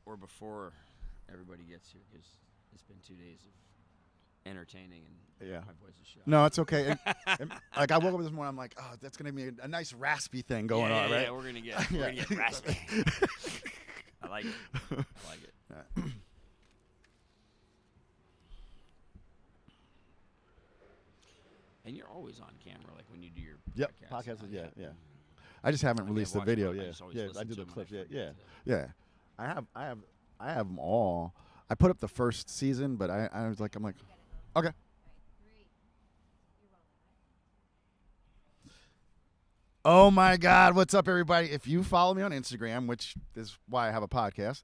or before everybody gets here, because it's been 2 days of entertaining and my voice is shot. No, it's okay. And, like I woke up this morning, I'm like, oh, that's gonna be a nice raspy thing going on, right? Yeah, we're gonna get raspy. I like it. And you're always on camera, like when you do your podcast. Yeah. I just haven't released the video. I do the clips. Yeah. I have them all. I put up the first season, but I'm like, okay. Oh my God, what's up, everybody? If you follow me on Instagram, which is why I have a podcast,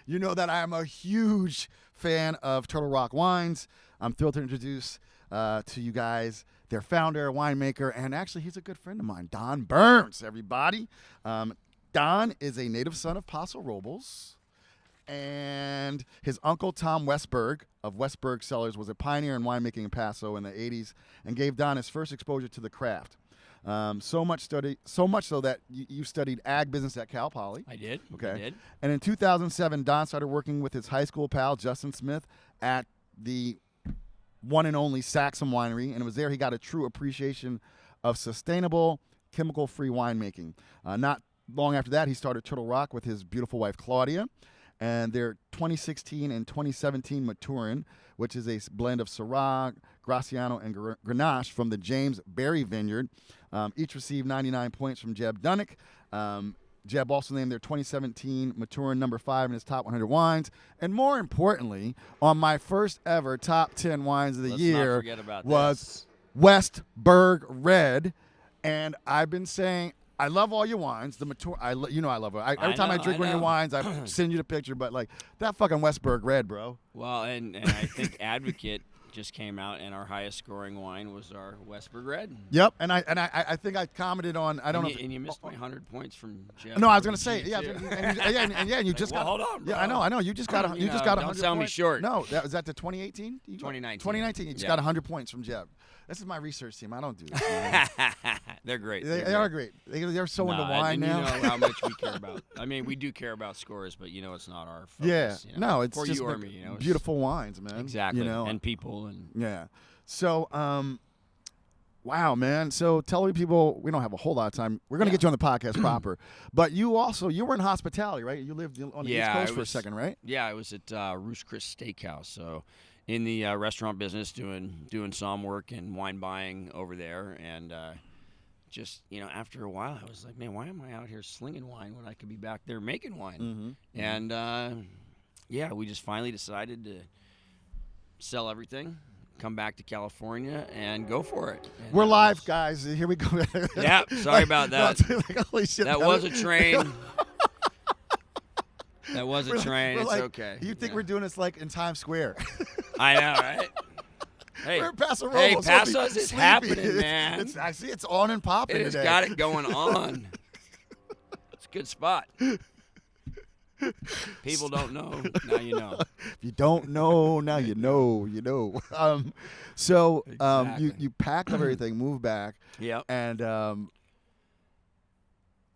you know that I am a huge fan of Turtle Rock Wines. I'm thrilled to introduce to you guys their founder, winemaker, and actually he's a good friend of mine, Don Burns, everybody. Don is a native son of Paso, Robles, and his uncle, Tom Westberg of Westberg Cellars, was a pioneer in winemaking in Paso in the 80s and gave Don his first exposure to the craft. So much so that you studied ag business at Cal Poly. I did. Okay. I did. And in 2007, Don started working with his high school pal, Justin Smith, at the one and only Saxum Winery, and it was there he got a true appreciation of sustainable, chemical-free winemaking. Not long after that, he started Turtle Rock with his beautiful wife, Claudia, and their 2016 and 2017 Maturin, which is a blend of Syrah, Graciano, and Grenache from the James Berry Vineyard. Each received 99 points from Jeb Dunnick. Jeb also named their 2017 Maturin number 5 in his top 100 wines. And more importantly, on my first ever top 10 wines of the year was Westberg Red. And I've been saying, I love all your wines. The Maturin, I love it. Every time I drink one of your wines, I send you the picture. But like that fucking Westberg Red, bro. Well, and I think Advocate just came out, and our highest scoring wine was our Westberg Red. Yep, and I think I commented on and you missed my 100 points from Jeff. No, I was gonna say and you just got. Hold on, bro. Yeah, I know. You just got 100. Don't sell me short. No, was that the 2018? 2019. 2019. You just got 100 points from Jeb. This is my research team. I don't do this. They're great. They are great. They're so into wine now. You know how much we care about. I mean, we do care about scores, but it's not our focus. Yeah. No, it's just you or me. Beautiful wines, man. Exactly. And people and yeah. So, wow, man. So tell people, we don't have a whole lot of time. We're going to get you on the podcast proper. But you were in hospitality, right? You lived on the East Coast for a second, right? Yeah, I was at Roost Chris Steakhouse. So in the restaurant business, doing som work and wine buying over there. And just, after a while, I was like, man, why am I out here slinging wine when I could be back there making wine? Mm-hmm. And, we just finally decided to sell everything, come back to California, and go for it. And we're live, guys. Here we go. Yeah, sorry about that. Holy shit. That was a train. That was a train. It's okay. You think we're doing this like in Times Square? I know, right? Hey, we're in Paso Robles. Hey, Paso's is happening, man. I see it's on and popping today. It's got it going on. It's a good spot. People don't know. Now you know. If you don't know, now you know. You know. Exactly. You packed up everything, moved back. Yep. And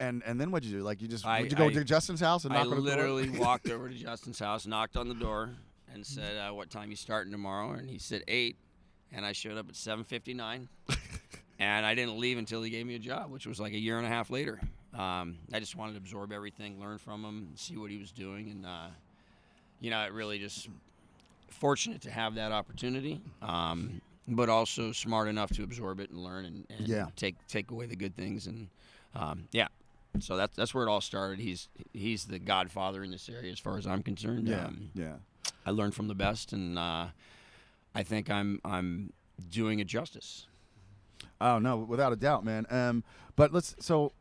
then what'd you do? Like did you go to Justin's house and knock on the door? I literally walked over to Justin's house, knocked on the door, and said, "What time you starting tomorrow?" And he said 8, and I showed up at 7:59, and I didn't leave until he gave me a job, which was like a year and a half later. I just wanted to absorb everything, learn from him, see what he was doing, and it really just fortunate to have that opportunity, but also smart enough to absorb it and learn and take away the good things, and so that's where it all started. He's the godfather in this area as far as I'm concerned. I learned from the best, and I think I'm doing it justice. Oh no, without a doubt, man. But so.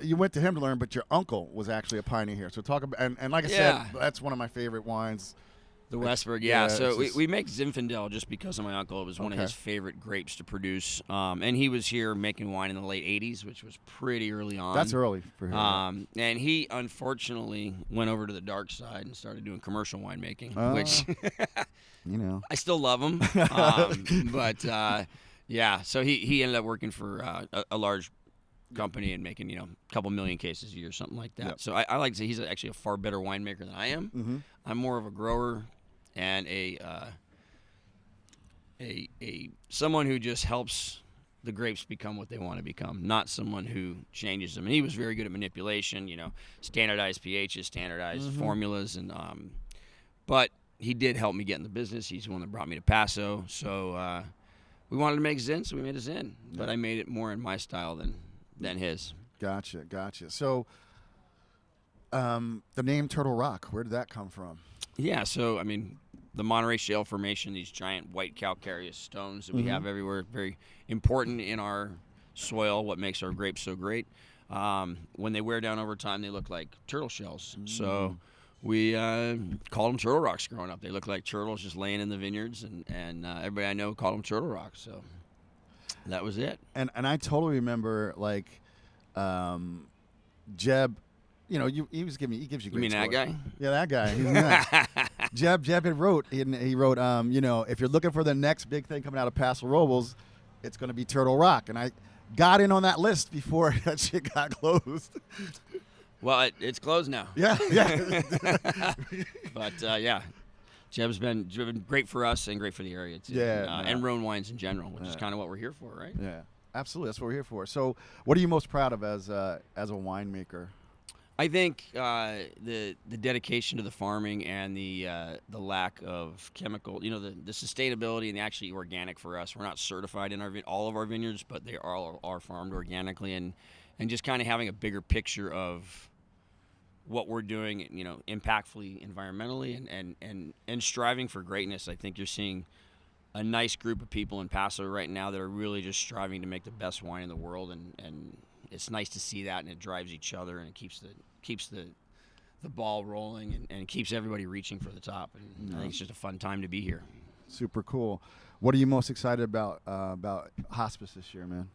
You went to him to learn, but your uncle was actually a pioneer here. So talk about and like I said, that's one of my favorite wines. The Westberg, So we make Zinfandel just because of my uncle. It was one of his favorite grapes to produce. And he was here making wine in the late 80s, which was pretty early on. That's early for him. And he, unfortunately, went over to the dark side and started doing commercial winemaking, which, I still love him. But, so he ended up working for a large company and making, a couple million cases a year, something like that. Yep. So I like to say he's actually a far better winemaker than I am. Mm-hmm. I'm more of a grower and a someone who just helps the grapes become what they want to become, not someone who changes them. And he was very good at manipulation, standardized pHs, standardized formulas, and but he did help me get in the business. He's the one that brought me to Paso. So we wanted to make Zin, so we made a Zin. But I made it more in my style than his. Gotcha. So the name Turtle Rock, where did that come from? Yeah, so, the Monterey Shale Formation, these giant white calcareous stones that we have everywhere, very important in our soil, what makes our grapes so great. When they wear down over time, they look like turtle shells. So we called them Turtle Rocks growing up. They look like turtles just laying in the vineyards, and everybody I know called them Turtle Rocks. So that was it. And I totally remember, Jeb, he gives you great You mean that stories. guy? Yeah, that guy. He's nuts. Jeb had wrote, if you're looking for the next big thing coming out of Paso Robles, it's going to be Turtle Rock. And I got in on that list before that shit got closed. Well, it's closed now. Yeah. But, Jeb's been great for us and great for the area, too. Yeah. And Rhone wines in general, which is kind of what we're here for, right? Yeah, absolutely. That's what we're here for. So what are you most proud of as a winemaker? I think the dedication to the farming and the lack of chemical, the sustainability and the actually organic for us. We're not certified in all of our vineyards, but they are farmed organically, and just kind of having a bigger picture of what we're doing, impactfully environmentally and striving for greatness. I think you're seeing a nice group of people in Paso right now that are really just striving to make the best wine in the world, and it's nice to see that, and it drives each other, and it keeps the ball rolling, and keeps everybody reaching for the top. And I think it's just a fun time to be here. Super cool. What are you most excited about Hospice this year, man?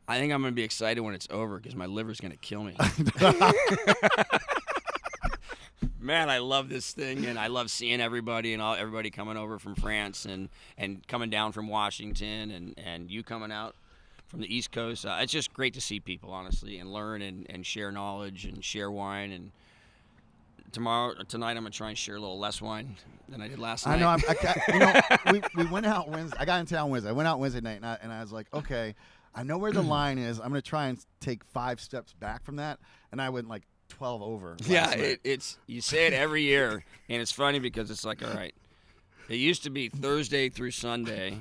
I think I'm going to be excited when it's over because my liver's going to kill me. Man, I love this thing, and I love seeing everybody and everybody coming over from France and coming down from Washington and you coming out from the East Coast. It's just great to see people, honestly, and learn and share knowledge and share wine. And tonight, I'm going to try and share a little less wine than I did last night. I know. We went out Wednesday. I got in town Wednesday. I went out Wednesday night, and I was like, okay, I know where the line is. I'm going to try and take 5 steps back from that. And I went 12 over. It's you say it every year, and it's funny because it's like, all right, it used to be Thursday through Sunday.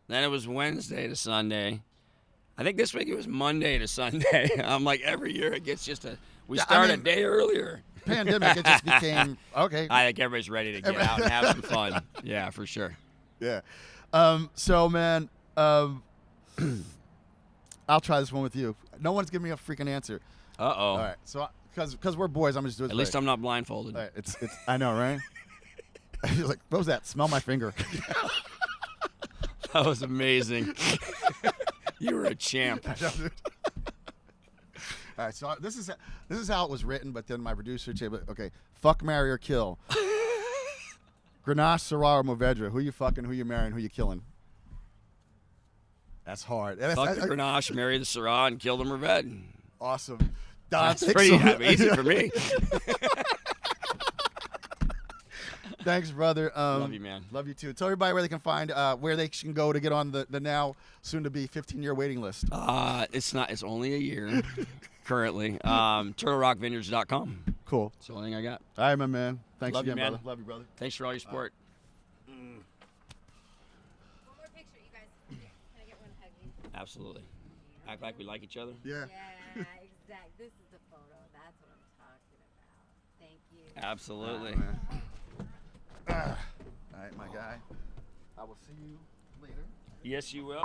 Then it was Wednesday to Sunday. I think this week it was Monday to Sunday. I'm like, every year it gets we start a day earlier. Pandemic, it just became, okay. I think everybody's ready to get out and have some fun. Yeah, for sure. Yeah. So, man, I'll try this one with you. No one's giving me a freaking answer. Uh-oh. All right. So, because we're boys, I'm going to just do it. At least I'm not blindfolded. All right. It's. I know, right? He's like, what was that? Smell my finger. That was amazing. You were a champ. All right, so this is how it was written, but then my producer said, okay, fuck, marry, or kill. Grenache, Syrah, or Mourvedre. Who you fucking, who you marrying, who you killing? That's hard. Fuck the Grenache, marry the Syrah, and kill the Mourvedre. Awesome. That's pretty easy for me. Thanks, brother. Love you, man. Love you, too. Tell everybody where they can find, where they can go to get on the now soon-to-be 15-year waiting list. It's only a year currently. TurtleRockVineyards.com. Cool. That's the only thing I got. All right, my man. Thanks Love again, you, man. brother. Love you, brother. Thanks for all your support. One more picture, you guys. Can I get one hug? Absolutely. Act like we like each other. Yeah. Yeah, exactly. This is the photo. That's what I'm talking about. Thank you. Absolutely. All right, my guy. I will see you later. Yes, you will.